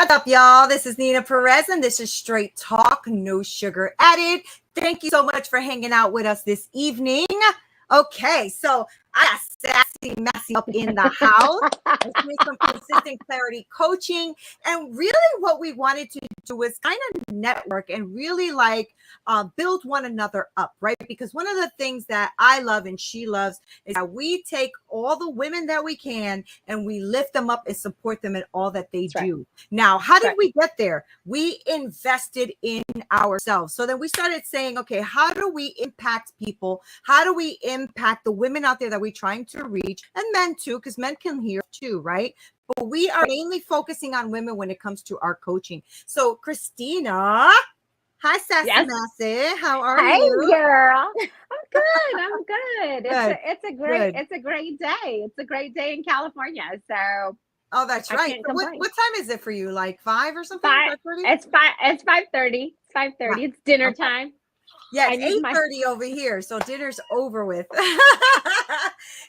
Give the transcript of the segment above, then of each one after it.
What's up, y'all? This is Neena Perez, and this is Straight Talk, no sugar added. Thank you so much for hanging out with us this evening. Okay, so I got sassy Massey up in the house. Doing some consistent clarity coaching, and really what we wanted to do was kind of network and really build one another up, right? Because one of the things that I love and she loves is that we take all the women that we can and we lift them up and support them in all that they do. Right. Now, how did we get there? We invested in ourselves. So then we started saying, okay, how do we impact people? How do we impact the women out there that we're trying to reach, and men too, because men can hear too, right? But we are mainly focusing on women when it comes to our coaching. So Christina, hi, Sassy Massey. How are you? Hey, girl. I'm good. It's a great day. It's a great day in California. So oh, that's right. So what time is it for you? Like 5 or something? 5:30? It's 5:30. It's 5:30. It's dinner time. Yeah, it's 8:30 over here, so dinner's over with.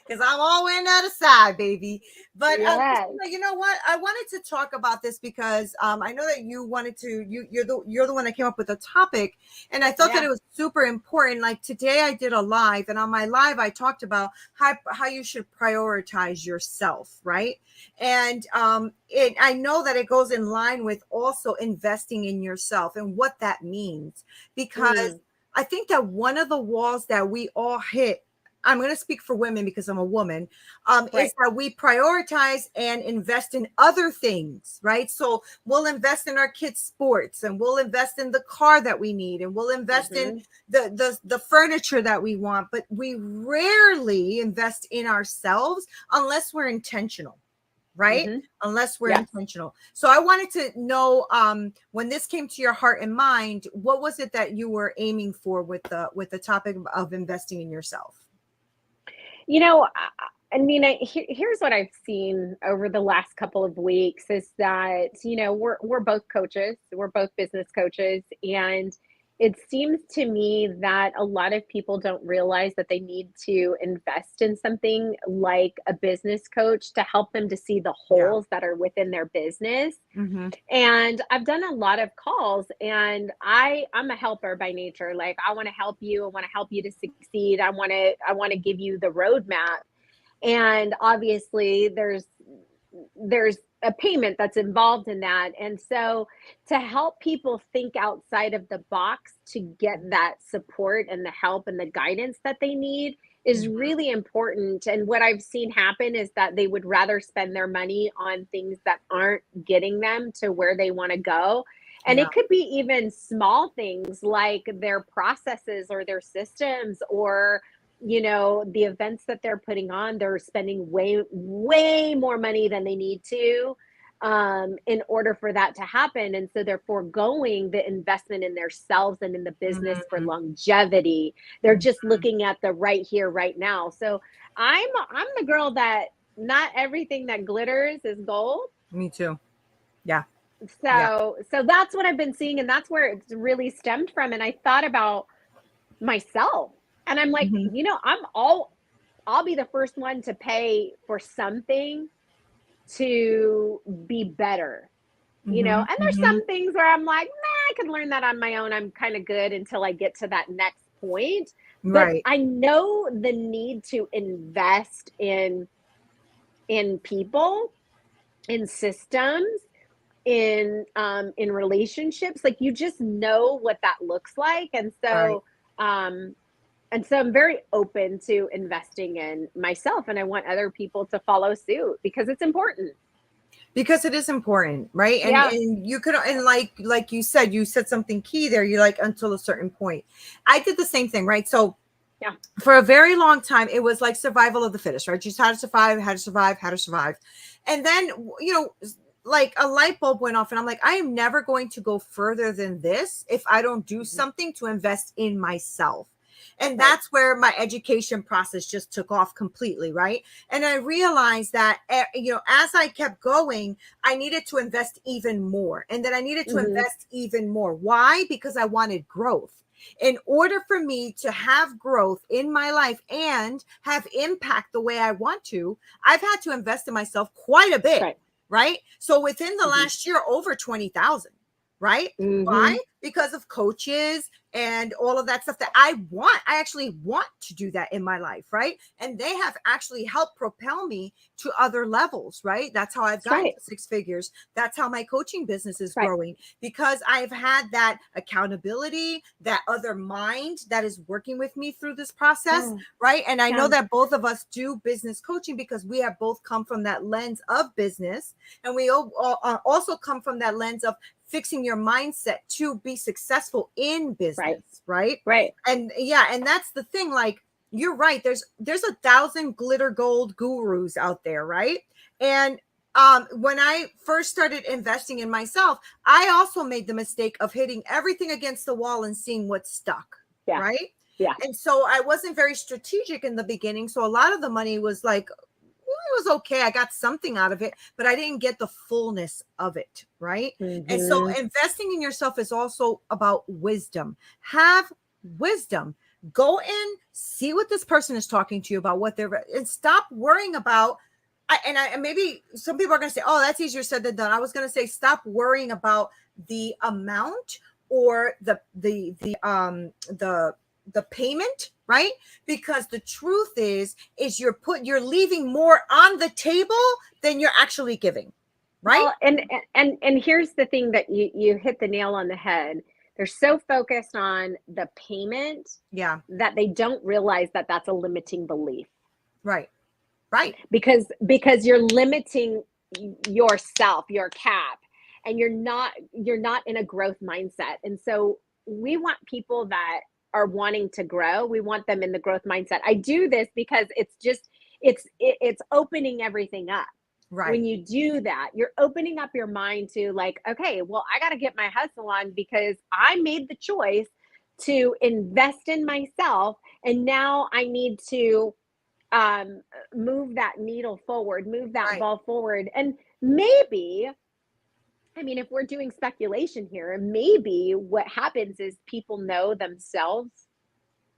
Because I'm all way on the other side, baby. But you know what? I wanted to talk about this because I know that you wanted to. You're the one that came up with the topic, and I thought that it was super important. Like today, I did a live, and on my live, I talked about how you should prioritize yourself, right? And I know that it goes in line with also investing in yourself and what that means, because I think that one of the walls that we all hit, I'm going to speak for women because I'm a woman, is that we prioritize and invest in other things, right? So we'll invest in our kids' sports, and we'll invest in the car that we need, and we'll invest in the furniture that we want, but we rarely invest in ourselves unless we're intentional. Right? Unless we're intentional. So I wanted to know, when this came to your heart and mind, what was it that you were aiming for with the topic of investing in yourself? You know, I mean, here's what I've seen over the last couple of weeks is that, you know, we're both coaches, we're both business coaches, and it seems to me that a lot of people don't realize that they need to invest in something like a business coach to help them to see the holes that are within their business. And I've done a lot of calls, and I'm a helper by nature. Like, I want to help you. I want to help you to succeed. I want to give you the roadmap. And obviously there's a payment that's involved in that. And so to help people think outside of the box to get that support and the help and the guidance that they need is really important. And what I've seen happen is that they would rather spend their money on things that aren't getting them to where they want to go. And it could be even small things like their processes or their systems, or you know, the events that they're putting on, they're spending way more money than they need to in order for that to happen. And so they're foregoing the investment in themselves and in the business for longevity. They're just looking at the right here, right now. So I'm the girl that not everything that glitters is gold. Me too. Yeah. So that's what I've been seeing, and that's where it's really stemmed from. And I thought about myself. And I'm like, you know, I'll be the first one to pay for something to be better, you know? And there's some things where I'm like, I could learn that on my own. I'm kind of good until I get to that next point. But I know the need to invest in people, in systems, in relationships. Like, you just know what that looks like. And so, and so I'm very open to investing in myself, and I want other people to follow suit because it's important. Because it is important, right? And you could, and like you said something key there. You're like, until a certain point. I did the same thing, right? So for a very long time, it was like survival of the fittest, right? You just had to survive. And then, you know, like a light bulb went off, and I'm like, I am never going to go further than this if I don't do something to invest in myself. And that's where my education process just took off completely, right? And I realized that, you know, as I kept going, I needed to invest even more. And then I needed to invest even more. Why? Because I wanted growth. In order for me to have growth in my life and have impact the way I want to, I've had to invest in myself quite a bit. right? So within the Mhm. last year, over 20,000, right? Why? Because of coaches and all of that stuff that I actually want to do that in my life, right? And they have actually helped propel me to other levels, right? That's how I've That's gotten right. to six figures. That's how my coaching business is That's right. growing, because I've had that accountability, that other mind that is working with me through this process, Yeah. right? And I know Yeah. that both of us do business coaching because we have both come from that lens of business, and we also come from that lens of fixing your mindset to be successful in business, right? Right. And yeah, and that's the thing. Like, you're right. There's 1,000 glitter gold gurus out there, right? And when I first started investing in myself, I also made the mistake of hitting everything against the wall and seeing what stuck, Yeah. right? Yeah. And so I wasn't very strategic in the beginning. So a lot of the money was like, it was okay. I got something out of it, but I didn't get the fullness of it, right? And so investing in yourself is also about wisdom. Have wisdom. Go in, see what this person is talking to you about, what they're, and stop worrying about. And maybe some people are going to say, oh, that's easier said than done. I was going to say, stop worrying about the amount or the payment, right? Because the truth is you're leaving more on the table than you're actually giving, right? Well, and here's the thing that you hit the nail on the head. They're so focused on the payment, yeah, that they don't realize that that's a limiting belief. Right. Because you're limiting yourself, your cap, and you're not in a growth mindset. And so we want people that are wanting to grow. We want them in the growth mindset. I do this because it's opening everything up. Right. When you do that, you're opening up your mind to like, okay, well, I got to get my hustle on because I made the choice to invest in myself. And now I need to move that needle forward, move that ball forward. And maybe, I mean, if we're doing speculation here, maybe what happens is people know themselves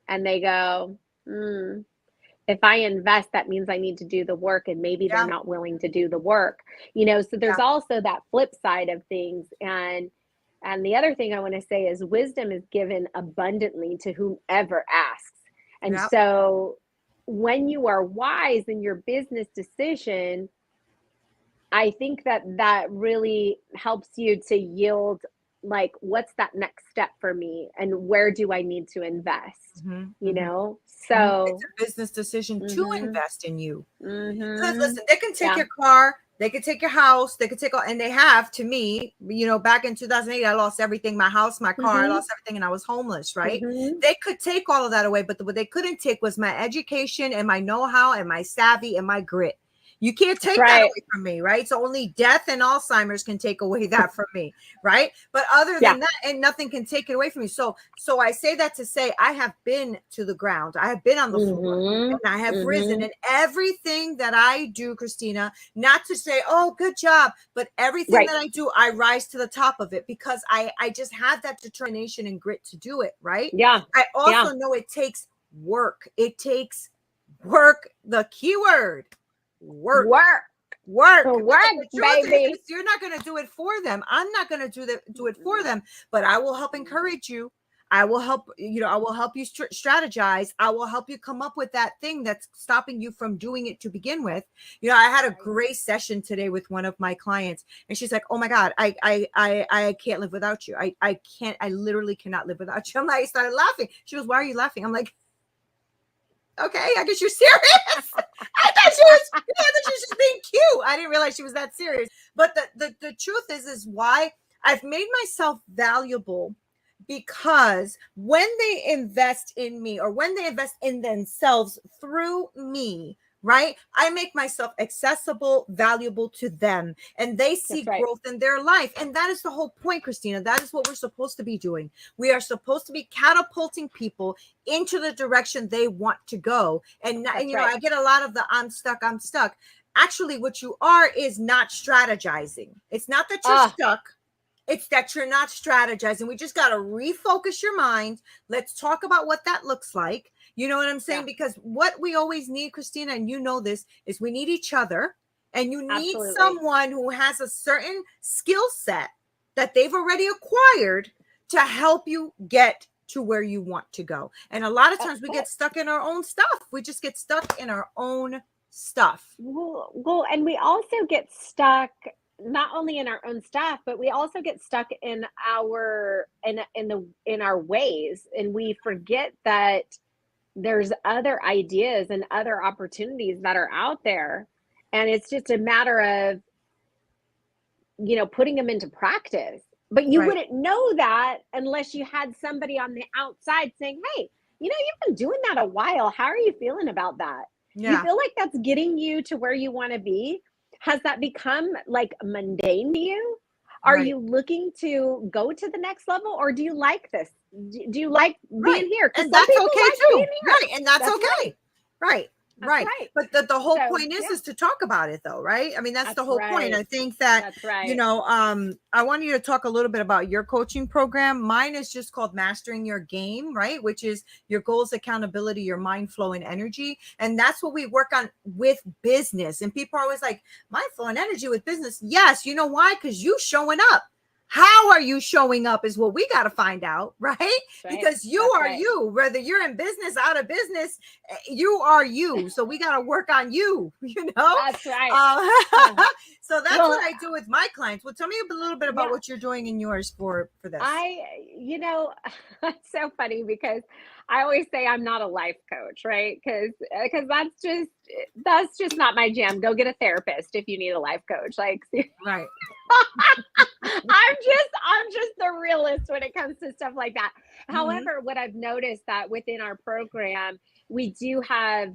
and they go, if I invest, that means I need to do the work, and maybe they're not willing to do the work, so there's also that flip side of things. And the other thing I want to say is wisdom is given abundantly to whomever asks. And so when you are wise in your business decision, I think that really helps you to yield, like, what's that next step for me and where do I need to invest? So it's a business decision to invest in you. Because listen, they can take Yeah. your car, they could take your house, they could take all, and they have, to me, back in 2008, I lost everything, my house, my car, I lost everything, and I was homeless, right? They could take all of that away, but what they couldn't take was my education and my know-how and my savvy and my grit. You can't take that away from me, right? So only death and Alzheimer's can take away that from me, right? But other than that, and nothing can take it away from me. So I say that to say I have been to the ground. I have been on the floor and I have risen. And everything that I do, Christina, not to say, oh, good job, but everything that I do, I rise to the top of it because I just have that determination and grit to do it, right? Yeah. I also know it takes work. It takes work, the keyword. Work, baby. You're not going to do it for them. I'm not going to do it for them, but I will help encourage you. I will help, I will help you strategize. I will help you come up with that thing that's stopping you from doing it to begin with. I had a great session today with one of my clients, and she's like, oh my God, I can't live without you. I literally cannot live without you. I started laughing. She goes, why are you laughing? I'm like, okay, I guess you're serious. I thought she was just being cute. I didn't realize she was that serious. But the truth is why I've made myself valuable, because when they invest in me or when they invest in themselves through me, right, I make myself accessible, valuable to them, and they see growth in their life. And that is the whole point, Christina. That is what we're supposed to be doing. We are supposed to be catapulting people into the direction they want to go. And I get a lot of the I'm stuck. Actually, what you are is not strategizing. It's not that you're stuck. It's that you're not strategizing. We just got to refocus your mind. Let's talk about what that looks like. You know what I'm saying? Because what we always need, Christina, and you know this, is we need each other. And you need Absolutely. someone who has a certain skill set that they've already acquired to help you get to where you want to go. And a lot of times we get stuck in our own stuff. We just get stuck in our own stuff. Well, and we also get stuck not only in our own stuff, but we also get stuck in our ways, and we forget that there's other ideas and other opportunities that are out there, and it's just a matter of putting them into practice. But you wouldn't know that unless you had somebody on the outside saying, hey, you've been doing that a while. How are you feeling about that? Yeah. You feel like that's getting you to where you want to be? Has that become like mundane to you? Are you looking to go to the next level, or do you like this? Do you like being here? And that's okay too. Right. And that's okay. Right. Right. But the whole point is to talk about it though, right? I mean, that's the whole point. I think that, I want you to talk a little bit about your coaching program. Mine is just called Mastering Your Game, right? Which is your goals, accountability, your mind flow and energy. And that's what we work on with business. And people are always like, mind flow and energy with business. Yes. You know why? Because you showing up. How are you showing up is what we got to find out, right? Because you are you, whether you're in business, out of business, you are you. So we got to work on you, That's right. So that's what I do with my clients. Well, tell me a little bit about what you're doing in yours for this. It's so funny because I always say I'm not a life coach, right? Because that's just not my jam. Go get a therapist if you need a life coach. Like, right. I'm just the realist when it comes to stuff like that. However, what I've noticed that within our program, we do have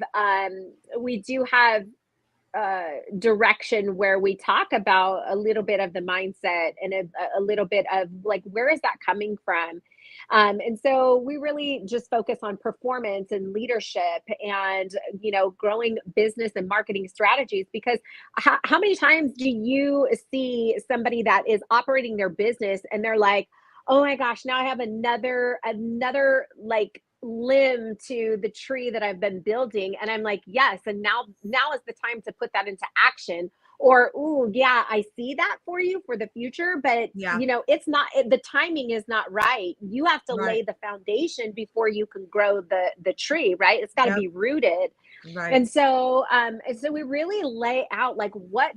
direction where we talk about a little bit of the mindset and a little bit of like, where is that coming from? And so we really just focus on performance and leadership and, growing business and marketing strategies, because how many times do you see somebody that is operating their business and they're like, oh my gosh, now I have another like limb to the tree that I've been building. And I'm like, yes. And now is the time to put that into action. Or, oh yeah, I see that for you for the future, but it's not, the timing is not right. You have to lay the foundation before you can grow the tree, right? It's got to be rooted. Right. And so we really lay out like, what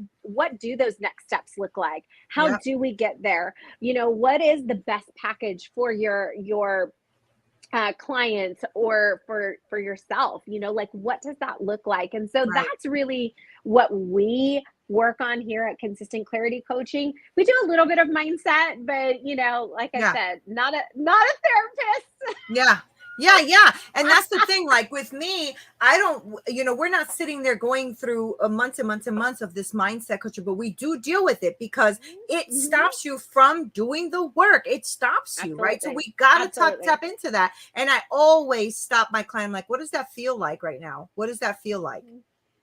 do those next steps look like? How do we get there? What is the best package for your clients or for yourself, like, what does that look like? And so that's really what we work on here at Consistent Clarity Coaching. We do a little bit of mindset, but like I said, not a therapist. Yeah. And that's the thing. Like with me, I don't, we're not sitting there going through months and months and months of this mindset coaching, but we do deal with it because it stops you from doing the work. It stops you, right? So we got to tap into that. And I always stop my client. I'm like, what does that feel like right now? What does that feel like?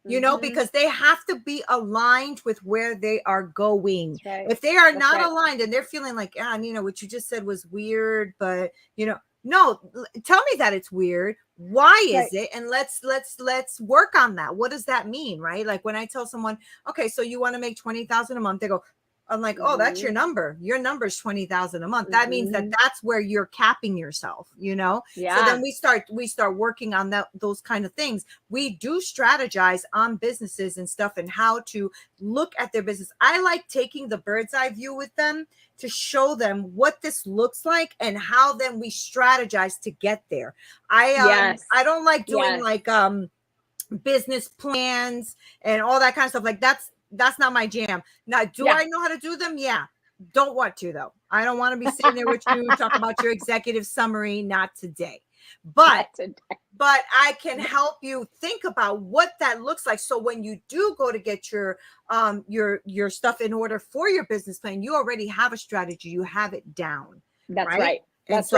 Because they have to be aligned with where they are going. If they are not aligned and they're feeling like, Neena, what you just said was weird, but no, tell me that it's weird. Why is it? And let's work on that. What does that mean? Right? Like when I tell someone, okay, so you want to make 20,000 a month, they go, I'm like, oh, that's your number. Your number is 20,000 a month. That means that's where you're capping yourself, So then we start working on those kind of things. We do strategize on businesses and stuff and how to look at their business. I like taking the bird's eye view with them to show them what this looks like and how then we strategize to get there. I don't like doing like business plans and all that kind of stuff. Like that's not my jam. Now, do I know how to do them? Yeah. Don't want to though. I don't want to be sitting there with you talking about your executive summary. Not today. But I can help you think about what that looks like. So when you do go to get your stuff in order for your business plan, you already have a strategy. You have it down. That's right. And so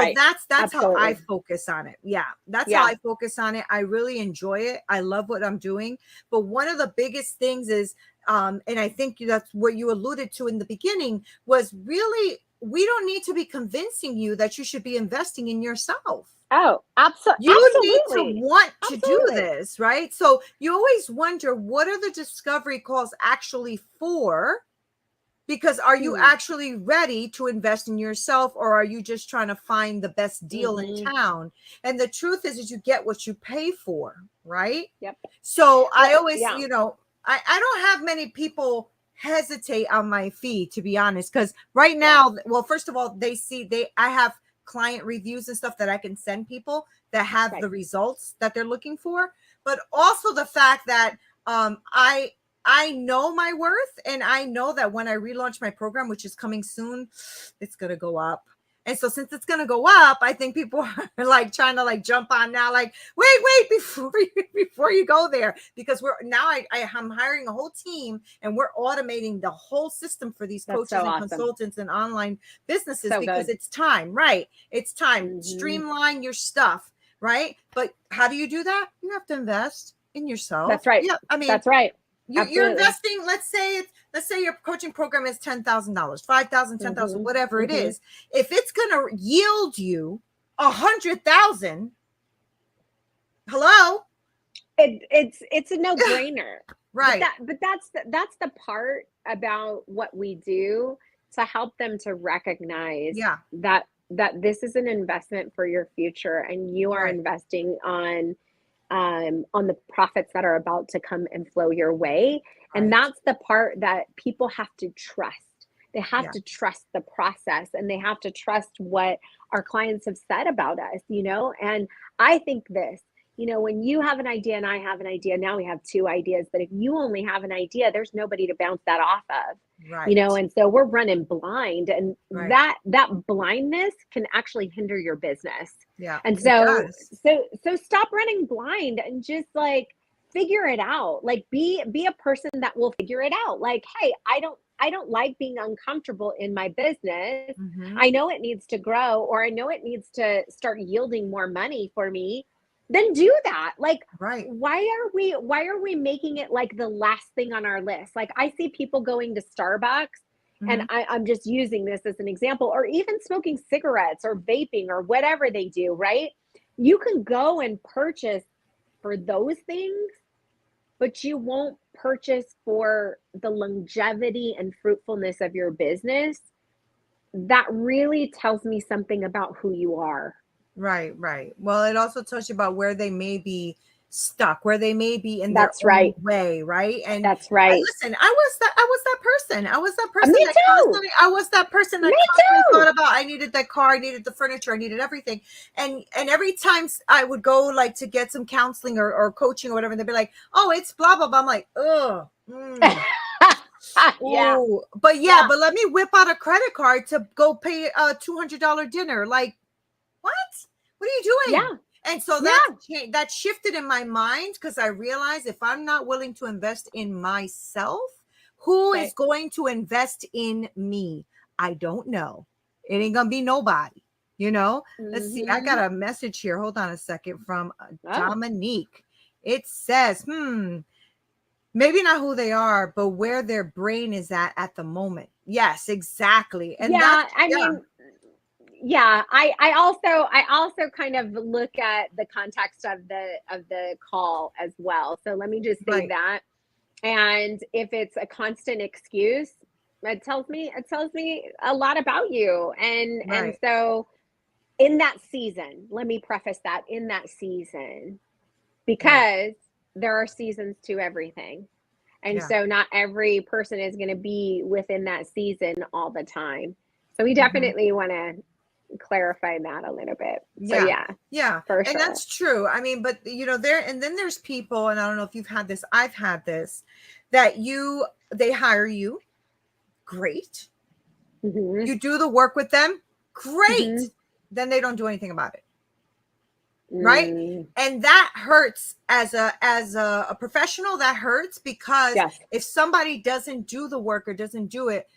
that's how I focus on it. Yeah. That's how I focus on it. I really enjoy it. I love what I'm doing. But one of the biggest things is, and I think that's what you alluded to in the beginning, was really we don't need to be convincing you that you should be investing in yourself. Oh, absolutely. You need to want to do Absolutely. this, right? So you always wonder, what are the discovery calls actually for? Because are you actually ready to invest in yourself, or are you just trying to find the best deal in town? And the truth is you get what you pay for, right? Yep. So I always, yeah. you know, I don't have many people hesitate on my feed, to be honest, because right now, well, first of all, I have client reviews and stuff that I can send people that have the results that they're looking for, but also the fact that I know my worth, and I know that when I relaunch my program, which is coming soon, it's going to go up. And so since it's going to go up, I think people are like trying to like jump on now, like, wait, before you go there, because I'm hiring a whole team, and we're automating the whole system for these coaches and consultants and online businesses, because it's time, right? It's time. Streamline your stuff, right? But how do you do that? You have to invest in yourself. That's right. Yeah, I mean, that's right. You're investing. Let's say your coaching program is $10,000, $5,000, $10,000, whatever it is. If it's going to yield you 100,000, hello, it's a no-brainer, right? But that's the part about what we do to help them to recognize that this is an investment for your future, and you are investing on the profits that are about to come and flow your way. And that's the part that people have to trust. They have to trust the process, and they have to trust what our clients have said about us, you know? And I think this, you know, when you have an idea and I have an idea, now we have two ideas, but if you only have an idea, there's nobody to bounce that off of. Right. You know, and so we're running blind, and that blindness can actually hinder your business. Yeah. And so stop running blind and just like figure it out. Like be a person that will figure it out. Like, hey, I don't like being uncomfortable in my business. I know it needs to grow, or I know it needs to start yielding more money for me. Then do that. Like, why are we making it like the last thing on our list? Like, I see people going to Starbucks, and I'm just using this as an example, or even smoking cigarettes or vaping or whatever they do, right? You can go and purchase for those things, but you won't purchase for the longevity and fruitfulness of your business. That really tells me something about who you are. Right. Well, it also tells you about where they may be stuck, where they may be in their own way, right? And that's right. Listen, I was that person. I was that person. Me that too. I was that person that constantly thought about, I needed that car, I needed the furniture, I needed everything. And every time I would go like to get some counseling or coaching or whatever, they'd be like, oh, it's blah blah blah. I'm like, ugh. But let me whip out a credit card to go pay a $200 dinner. Like, what are you doing? Yeah. And so that shifted in my mind, because I realized if I'm not willing to invest in myself, who is going to invest in me? I don't know. It ain't gonna be nobody, you know? Let's see. I got a message here. Hold on a second, from Dominique. It says, maybe not who they are, but where their brain is at the moment. Yes, exactly. And I mean, I also kind of look at the context of the call as well. So let me just say that. And if it's a constant excuse, it tells me a lot about you. And so in that season, let me preface that, in that season, because there are seasons to everything. And so not every person is going to be within that season all the time. So we definitely want to clarify that a little bit. So for sure. And that's true. I mean, but you know, then there's people, and I don't know if you've had this, I've had this, that they hire you, great. You do the work with them, great. Then they don't do anything about it. Right. And that hurts as a professional. That hurts, because if somebody doesn't do the work or doesn't do it,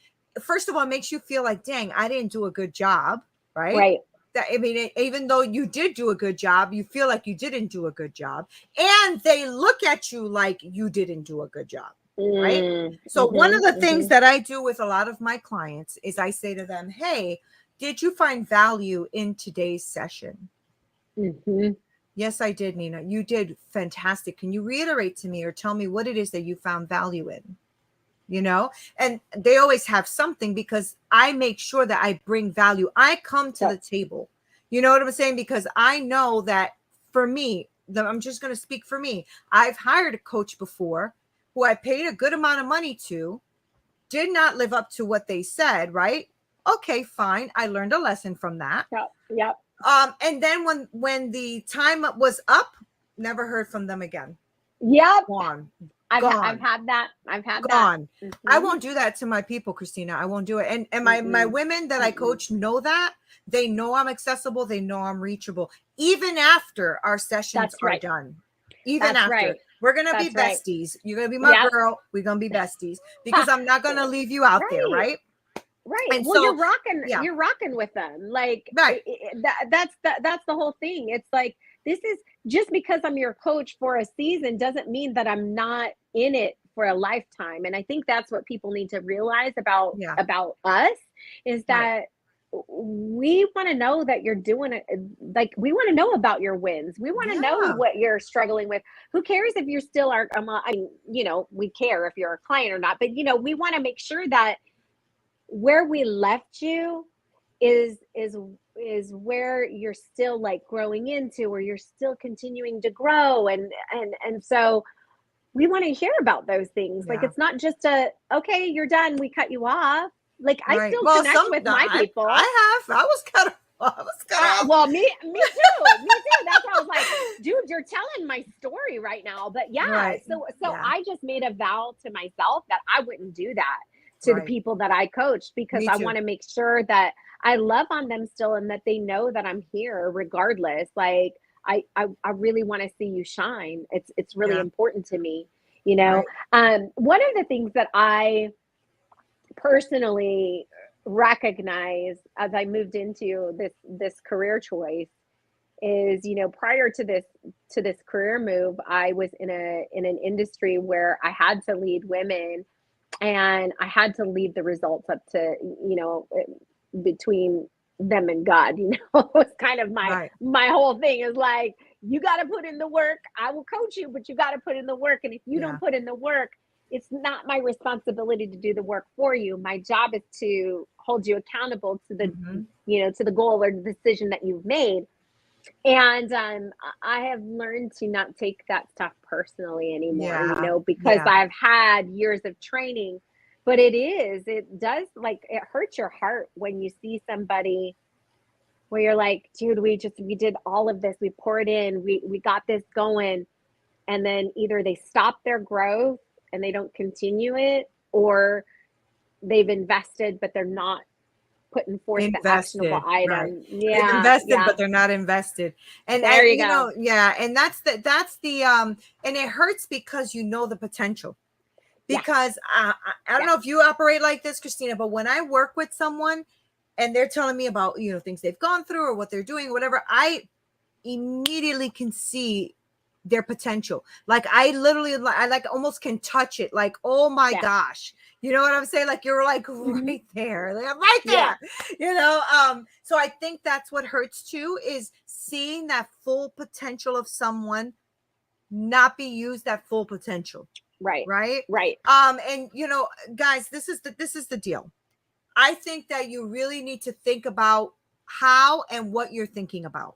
first of all, it makes you feel like, dang, I didn't do a good job. Right. That, I mean, even though you did do a good job, you feel like you didn't do a good job, and they look at you like you didn't do a good job. right? Mm, So one of the mm-hmm, things that I do with a lot of my clients is I say to them, hey, did you find value in today's session? mm-hmm. Yes, I did, Neena. You did fantastic. Can you reiterate to me or tell me what it is that you found value in? You know, and they always have something because I make sure that I bring value. I come to the Yep. table. You know what I'm saying? Because I know that for me, I'm just going to speak for me. I've hired a coach before who I paid a good amount of money to, did not live up to what they said, right? Okay, fine. I learned a lesson from that. Yep. Yep. And then when the time was up, never heard from them again. Yep. Gone. I've Gone. had that. I've had that. Gone. I Mm-hmm. won't do that to my people, Christina. I won't do it. And my women that I coach know that. They know I'm accessible. They know I'm reachable. Even after our sessions are done. Even That's after. right. We're going to be That's besties. You're going to be my Yep. girl. We're going to be besties because I'm not going to leave you out there, right? Right. And Well, so, you're rocking with them. Like right. that's the whole thing. It's like, this is just because I'm your coach for a season doesn't mean that I'm not in it for a lifetime. And I think that's what people need to realize about us is that we want to know that you're doing it. Like, we want to know about your wins. We want to know what you're struggling with. Who cares if you're still our, I mean, you know, we care if you're a client or not, but you know, we want to make sure that where we left you is where you're still like growing into, or you're still continuing to grow. And so we want to hear about those things. Like, it's not just okay, you're done, we cut you off. Like, I still connect with my people. I was kind of well, me too. That's why I was like, dude, you're telling my story right now. But so I just made a vow to myself that I wouldn't do that to the people that I coached, because I want to make sure that I love on them still, and that they know that I'm here regardless. Like, I really want to see you shine. It's really important to me, you know. One of the things that I personally recognize as I moved into this career choice is, you know, prior to this career move, I was in an industry where I had to lead women, and I had to leave the results up to, you know, between them and God. You know, it's kind of my whole thing is like, you got to put in the work. I will coach you, but you got to put in the work. And if you don't put in the work, it's not my responsibility to do the work for you. My job is to hold you accountable to the, you know, to the goal or the decision that you've made. And I have learned to not take that stuff personally anymore, you know, because I've had years of training. But it does, like, it hurts your heart when you see somebody where you're like, dude, we did all of this, we poured in, we got this going, and then either they stop their growth and they don't continue it, or they've invested but they're not putting forth the actionable item. They've invested but they're not invested. And there you go. And that's the and it hurts because you know the potential. Because I don't know if you operate like this, Christina, but when I work with someone and they're telling me about, you know, things they've gone through or what they're doing, whatever, I immediately can see their potential. Like, I like almost can touch it. Like, oh my gosh, you know what I'm saying? Like, you're like right there, like, I'm right there, you know? So I think that's what hurts too, is seeing that full potential of someone not be used, that full potential. Right. And you know, guys, this is the deal. I think that you really need to think about how and what you're thinking about.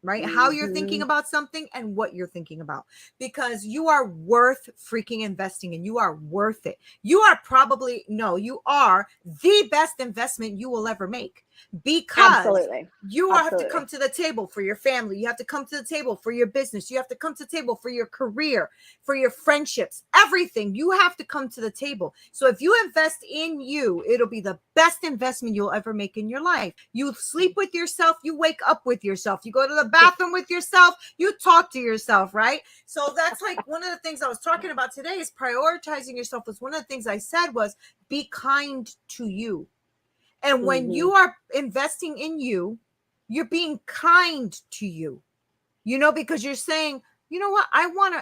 Right? How you're thinking about something and what you're thinking about, because you are worth freaking investing in. You are worth it. You are you are the best investment you will ever make, because you have to come to the table for your family. You have to come to the table for your business. You have to come to the table for your career, for your friendships, everything. You have to come to the table. So if you invest in you, it'll be the best investment you'll ever make in your life. You sleep with yourself. You wake up with yourself. You go to the bathroom with yourself. You talk to yourself, right? So that's like one of the things I was talking about today is prioritizing yourself. Was one of the things I said was be kind to you. And when you are investing in you, you're being kind to you, you know, because you're saying, you know what, I want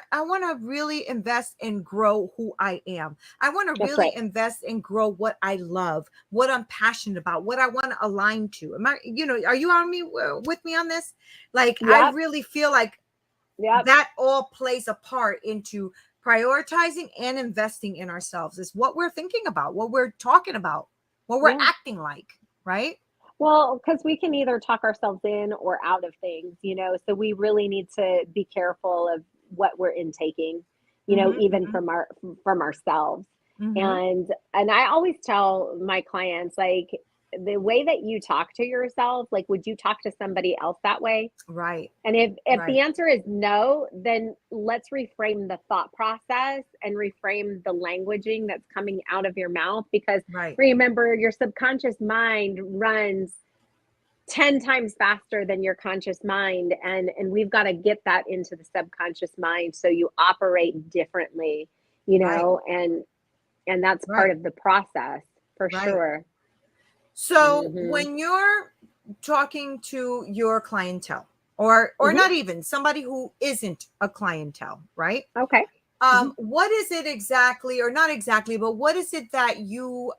to really invest and grow who I am. I want to really invest and grow what I love, what I'm passionate about, what I want to align to. Am I, are you on me with me on this? Like, I really feel like that all plays a part into prioritizing and investing in ourselves, is what we're thinking about, what we're talking about, what we're acting like, right? Well, because we can either talk ourselves in or out of things, so we really need to be careful of what we're intaking, even from ourselves. And I always tell my clients, like, the way that you talk to yourself, like, would you talk to somebody else that way? Right. And if the answer is no, then let's reframe the thought process and reframe the languaging that's coming out of your mouth. Because remember, your subconscious mind runs 10 times faster than your conscious mind. And we've got to get that into the subconscious mind so you operate differently, and that's part of the process for sure. So when you're talking to your clientele, or not even somebody who isn't a clientele, right? Okay. What is it exactly, or not exactly, but what is it that you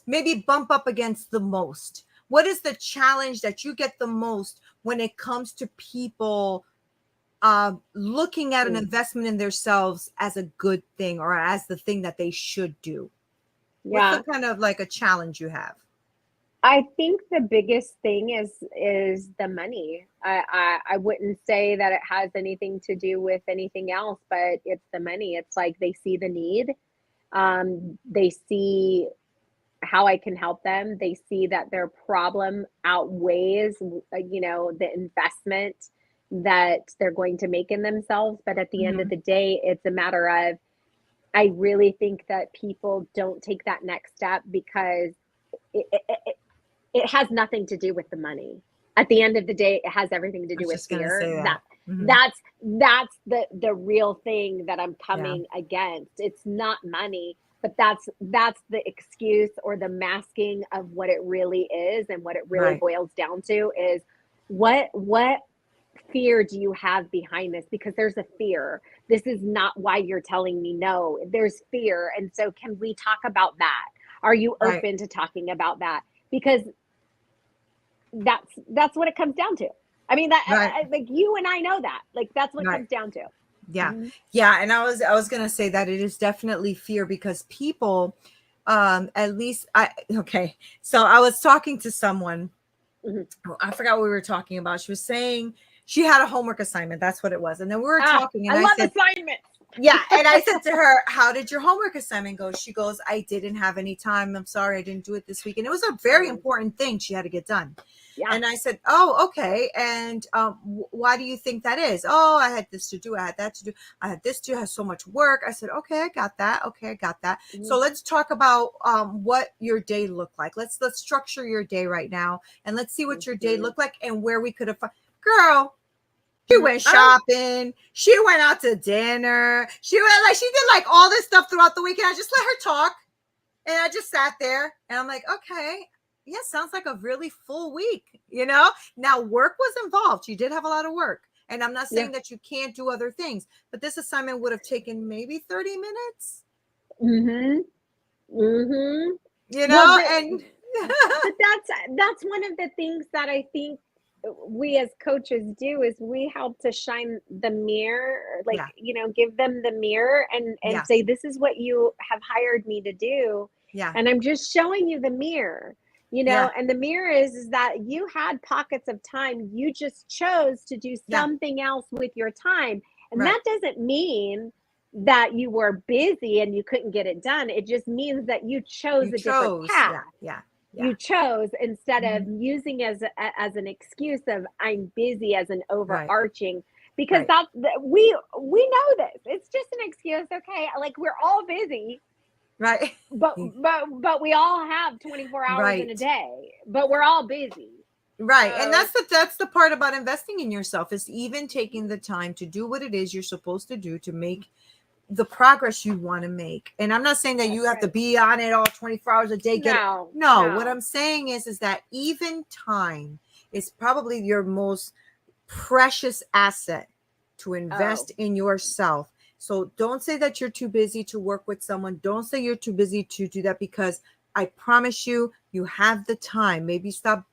maybe bump up against the most? What is the challenge that you get the most when it comes to people looking at an investment in themselves as a good thing, or as the thing that they should do? What's the kind of like a challenge you have? I think the biggest thing is the money. I wouldn't say that it has anything to do with anything else, but it's the money. It's like they see the need. They see how I can help them. They see that their problem outweighs, the investment that they're going to make in themselves. But at the end of the day, it's a matter of, I really think that people don't take that next step because it has nothing to do with the money. At the end of the day, it has everything to do with fear. That's the real thing that I'm coming against. It's not money, but that's the excuse or the masking of what it really is. And what it really boils down to is, what fear do you have behind this? Because there's a fear. This is not why you're telling me no. There's fear. And so can we talk about that? Are you open to talking about that? Because that's what it comes down to. I mean, that like, you and I know that, like, that's what it comes down to. Yeah. And I was gonna say that it is definitely fear, because people, at least so I was talking to someone, I forgot what we were talking about. She was saying she had a homework assignment. That's what it was. And then we were talking, and I said, assignments. Yeah. And I said to her, how did your homework assignment go? She goes, I didn't have any time. I'm sorry, I didn't do it this week. And it was a very important thing she had to get done. And I said, oh, okay. And why do you think that is? Oh, I had this to do. I had that to do. I had this to do. I had so much work. I said, okay, I got that. Okay, I got that. So let's talk about what your day looked like. Let's structure your day right now. And let's see what your day looked like and where we could have. Girl, she went shopping. She went out to dinner. She did all this stuff throughout the weekend. I just let her talk. And I just sat there and I'm like, okay. Yeah, sounds like a really full week, Now, work was involved. You did have a lot of work. And I'm not saying that you can't do other things, but this assignment would have taken maybe 30 minutes. And but that's one of the things that I think we as coaches do, is we help to shine the mirror, give them the mirror and say, this is what you have hired me to do. And I'm just showing you the mirror. And the mirror is that you had pockets of time. You just chose to do something else with your time. And that doesn't mean that you were busy and you couldn't get it done. It just means that you chose a different path. You chose, instead of using as an excuse of I'm busy as an overarching, because we know this. It's just an excuse. Okay. Like, we're all busy. Right. But we all have 24 hours in a day, but we're all busy. Right. And that's the part about investing in yourself, is even taking the time to do what it is you're supposed to do to make the progress you want to make. And I'm not saying that you have to be on it all 24 hours a day. No. What I'm saying is that even time is probably your most precious asset to invest in yourself. So don't say that you're too busy to work with someone. Don't say you're too busy to do that, because I promise you, you have the time. Maybe stop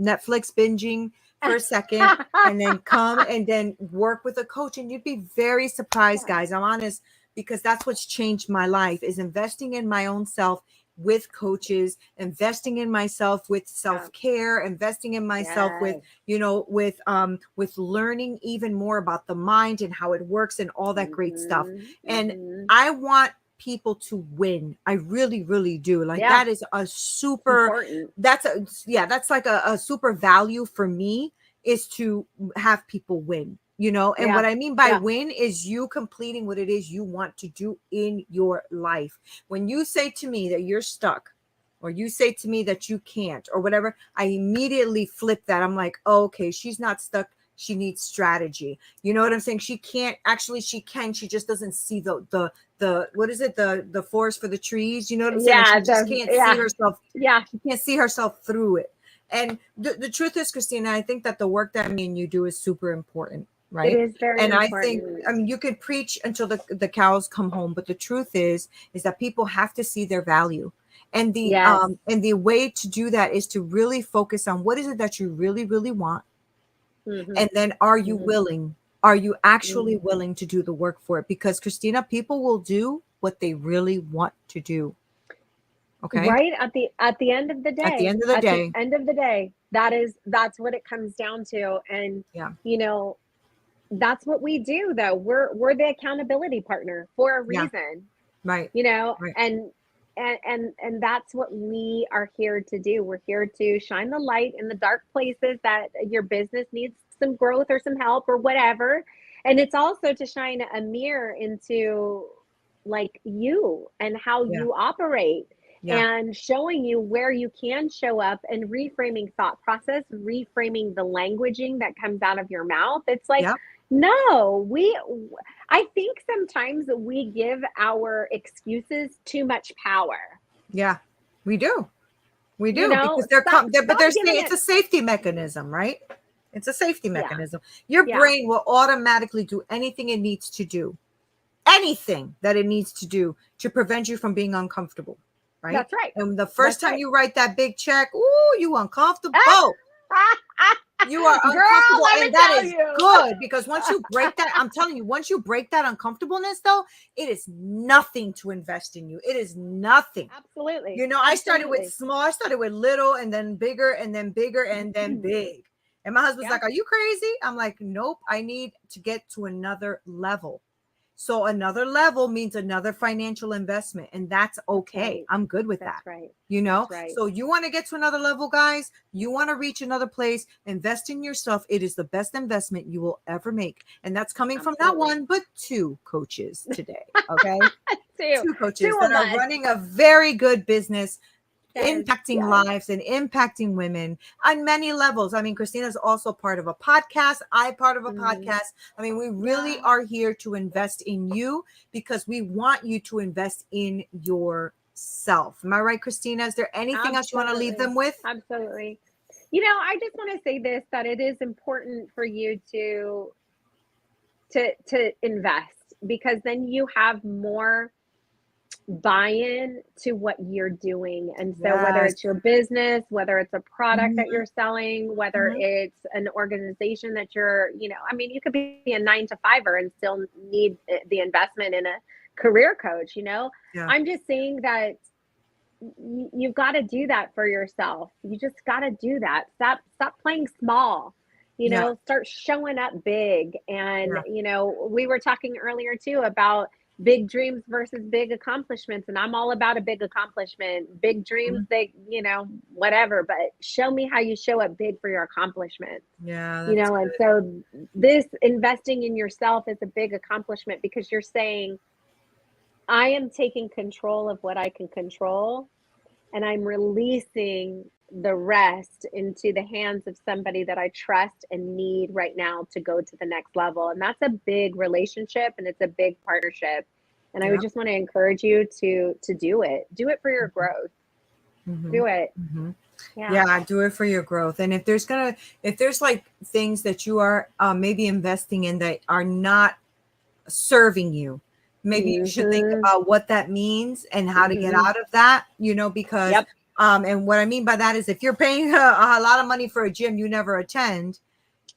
Netflix binging for a second and then come and then work with a coach, and you'd be very surprised, guys. I'm honest, because that's what's changed my life, is investing in my own self with coaches, investing in myself with self-care, investing in myself with, you know, with learning even more about the mind and how it works and all that great stuff. And I want people to win. I really, really do. Like that is a super important. That's like a super value for me, is to have people win, you know. And what I mean by win is you completing what it is you want to do in your life. When you say to me that you're stuck, or you say to me that you can't, or whatever, I immediately flip that. I'm like, oh, okay, she's not stuck. She needs strategy. You know what I'm saying? She can't, actually she can, she just doesn't see the what is it, the forest for the trees, you know what I'm saying? She just can't see herself. She can't see herself through it. And the truth is, Christina, I think that the work that me and you do is super important, right? It is very important. I think, I mean, you could preach until the cows come home, but the truth is that people have to see their value. And the way to do that is to really focus on what is it that you really, really want. And then are you willing? Are you actually willing to do the work for it? Because, Christina, people will do what they really want to do. Okay. Right at the end of the day. At the end of the day. End of the day, that's what it comes down to. And you know, that's what we do, though. We're the accountability partner for a reason. Right. You know, and that's what we are here to do. We're here to shine the light in the dark places that your business needs some growth or some help or whatever. And it's also to shine a mirror into like you and how you operate. And showing you where you can show up, and reframing thought process, reframing the languaging that comes out of your mouth. It's like, no, I think sometimes we give our excuses too much power. Yeah, we do. We do, you know, because it's a safety mechanism, right? It's a safety mechanism. Your brain will automatically do anything it needs to do, anything that it needs to do to prevent you from being uncomfortable. Right? That's right. And the first time you write that big check, you uncomfortable. You are uncomfortable. Girl, and that is good, because once you break that, I'm telling you, once you break that uncomfortableness, though, it is nothing to invest in you. It is nothing. Absolutely. You know, I started with small, I started with little, and then bigger, and then bigger, and then big. And my husband's like, are you crazy? I'm like, nope, I need to get to another level. So another level means another financial investment, and that's okay. I'm good with that. Right. You know, so you want to get to another level, guys, you want to reach another place, invest in yourself. It is the best investment you will ever make. And that's coming from not one, but two coaches today. Okay. two coaches that are running a very good business, impacting lives and impacting women on many levels. I mean, Christina's also part of a podcast. I'm part of a podcast. I mean, we really are here to invest in you, because we want you to invest in yourself. Am I right, Christina? Is there anything else you want to leave them with? Absolutely. You know, I just want to say this, that it is important for you to invest, because then you have more buy-in to what you're doing. And so whether it's your business, whether it's a product that you're selling, whether it's an organization that you're, you know, I mean, you could be a 9-to-5er and still need the investment in a career coach, you know. I'm just saying that you've got to do that for yourself. You just got to do that. Stop playing small, you know, start showing up big. And, you know, we were talking earlier too about big dreams versus big accomplishments. And I'm all about a big accomplishment. Big dreams, they, you know, whatever, but show me how you show up big for your accomplishments. You know, and so this investing in yourself is a big accomplishment, because you're saying, I am taking control of what I can control, and I'm releasing the rest into the hands of somebody that I trust and need right now to go to the next level. And that's a big relationship, and it's a big partnership. And I would just want to encourage you to do it. Do it for your growth. Do it. Yeah, do it for your growth. And if there's like things that you are maybe investing in that are not serving you, maybe you should think about what that means and how to get out of that, because and what I mean by that is if you're paying a lot of money for a gym you never attend,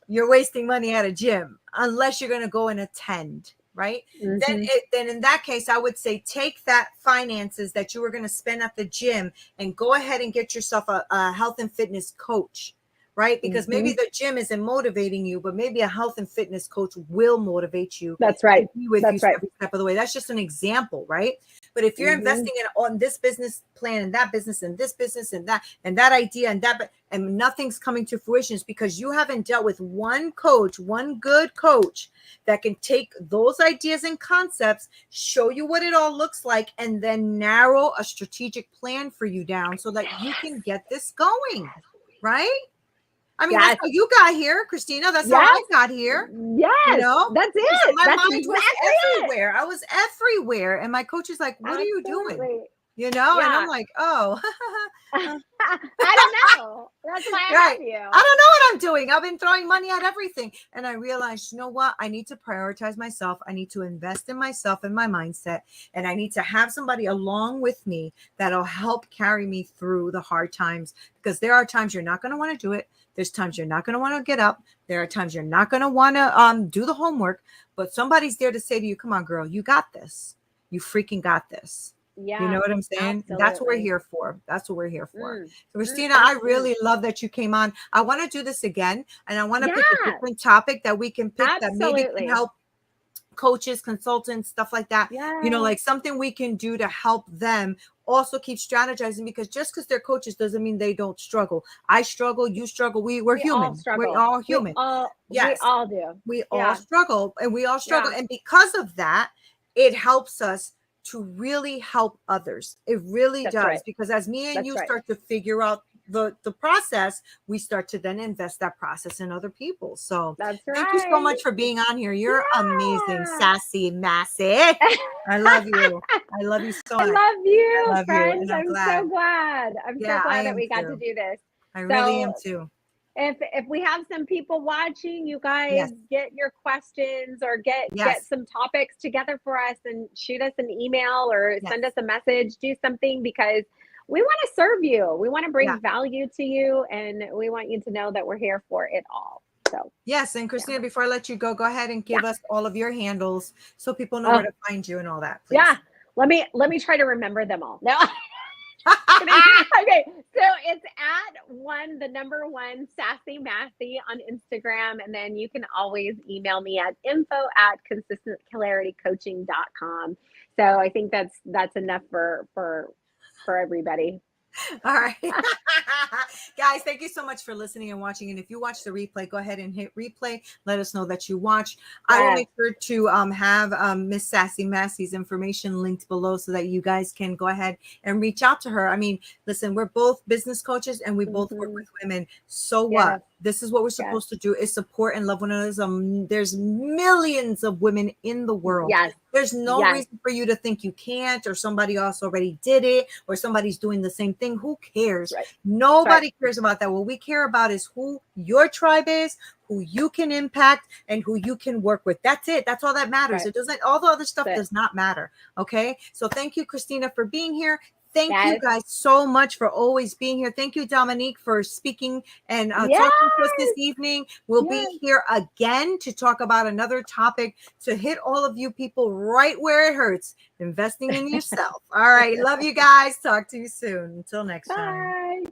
you're wasting money at a gym unless you're going to go and attend, right? Then in that case, I would say take that finances that you were going to spend at the gym and go ahead and get yourself a health and fitness coach, right? Because maybe the gym isn't motivating you, but maybe a health and fitness coach will motivate you. That's right. And be with you every step of the way. That's just an example, right? But if you're investing on this business plan and that business and this business and that idea and that, and nothing's coming to fruition, is because you haven't dealt with one good coach that can take those ideas and concepts, show you what it all looks like, and then narrow a strategic plan for you down so that you can get this going, right? I mean, that's how you got here, Christina. That's how I got here. Yes, that's it. So my that's mind was everywhere. I was everywhere. And my coach is like, what are you doing? And I'm like, oh. I don't know. That's why I have you. I don't know what I'm doing. I've been throwing money at everything. And I realized, you know what? I need to prioritize myself. I need to invest in myself and my mindset. And I need to have somebody along with me that'll help carry me through the hard times. Because there are times you're not going to want to do it. There's times you're not going to want to get up. There are times you're not going to want to do the homework. But somebody's there to say to you, come on, girl, you got this. You freaking got this. Yeah, you know what I'm saying? Absolutely. That's what we're here for. That's what we're here for. So Christina, I really love that you came on. I want to do this again, and I want to pick a different topic that we can pick that maybe can help coaches, consultants, stuff like that. Like something we can do to help them also keep strategizing, because just because they're coaches doesn't mean they don't struggle. I struggle, you struggle. We're human. We're all human. We all do. We all struggle, and we all struggle. And because of that, it helps us to really help others. It really does. Because as me and you start to figure out the process, we start to then invest that process in other people. So thank you so much for being on here. You're amazing, sassy Massey. I love you. I love you so much. I love you, I love friends. you, I'm so glad. I'm so glad that we got to do this. I really am too. If we have some people watching, you guys get your questions or get some topics together for us and shoot us an email or send us a message, do something, because we want to serve you. We want to bring value to you, and we want you to know that we're here for it all. So yes. And Christina, before I let you go ahead and give us all of your handles so people know where to find you and all that, please. Yeah. Let me try to remember them all. No. Okay, so it's at the number one Sassy Massey on Instagram, and then you can always email me at info@consistentclaritycoaching.com. So I think that's enough for everybody. All right. Guys, thank you so much for listening and watching. And if you watch the replay, go ahead and hit replay. Let us know that you watched. I will make sure to have Miss Sassy Massey's information linked below so that you guys can go ahead and reach out to her. I mean, listen, we're both business coaches and we both work with women. So what? This is what we're supposed to do, is support and love one another. There's millions of women in the world. There's no reason for you to think you can't, or somebody else already did it, or somebody's doing the same thing. Who cares? Nobody cares about that. What we care about is who your tribe is, who you can impact, and who you can work with. That's it. That's all that matters. It doesn't, all the other stuff does not matter. Okay. So thank you, Christina, for being here. Thank you guys so much for always being here. Thank you, Dominique, for speaking and talking to us this evening. We'll be here again to talk about another topic to hit all of you people right where it hurts, investing in yourself. All right. Love you guys. Talk to you soon. Until next time. Bye.